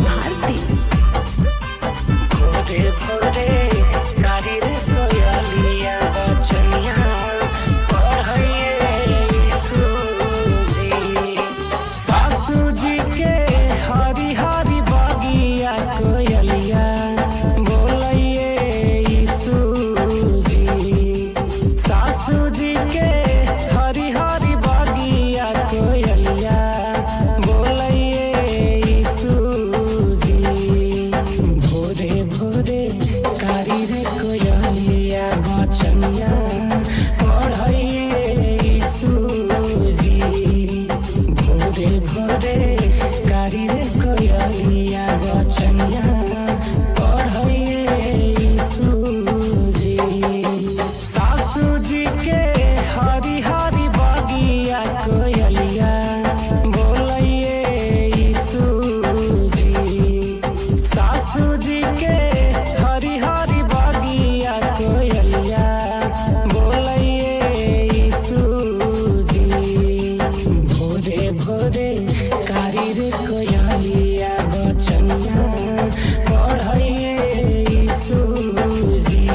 भारती भोरे भोरे कारी रे कोयलिया बचनिया पढ़इए सूजी सासू जी के हरी हरी बगिया कोयलिया बोलइए सूजी सासू जी के हरी हरी बगिया कोयलिया बोलइए सूजी भोरे भोरे कारी रे कोयलिया बचनिया पढ़इए सूजी भोरे भोरे कारी रे कोयलिया बचनिया पढ़इए सूजी सासू जी के हरी हरी बगिया कोयलिया बोलइए सूजी सासू जी के हरी हरी बगिया कोयलिया बोलइए सूजी भोरे भोरे कारी रे कोयलिया बचनिया पढ़इए सूजी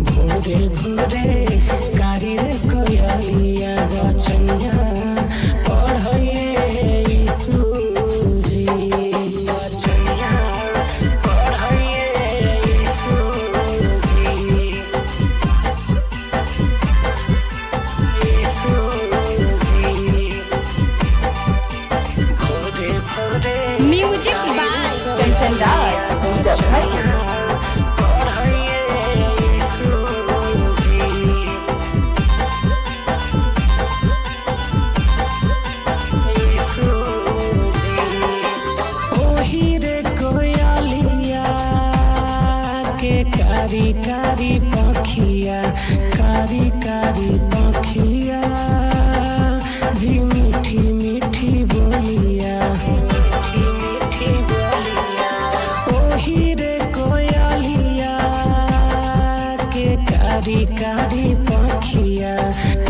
भोरे भोरे कारी रे कोयलिया बचनिया पढ़इए सूजी बचनिया पढ़इए सूजी भोरे भोरे म्यूजिक बाय कंचन राज मुजफ्फरपुर। कारी कारी पखिया कारी कारी पखिया जी मीठी मीठी बोलिया मीठी मीठी बोलिया ओही रे कोयलिया के कारी कारी पखिया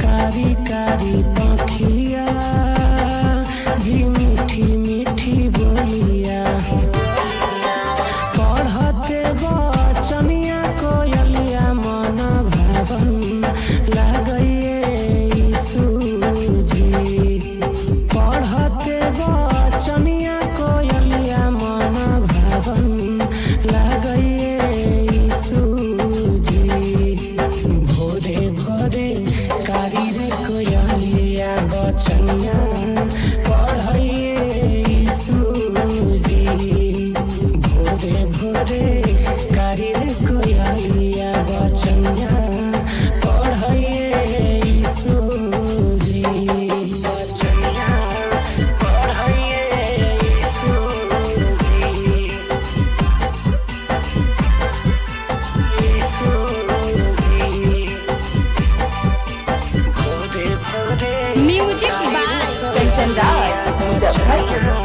कारी कारी पखिया जी मीठी मीठी बोलिया पढ़ते बचनिया कोयलिया मन भावन लागइए सूजी पढ़ते बचनिया कोयलिया मन भावन लागइए सूजी भोरे भोरे कारी रे कोयलिया बचनिया पढ़इए सूजी भोरे भोरे कारी रे कोयलिया बचनिया पढ़इए सूजी बचनिया पढ़इए सूजी भोरे भोरे म्यूजिक बाय कंचन राज मुजफ्फरपुर।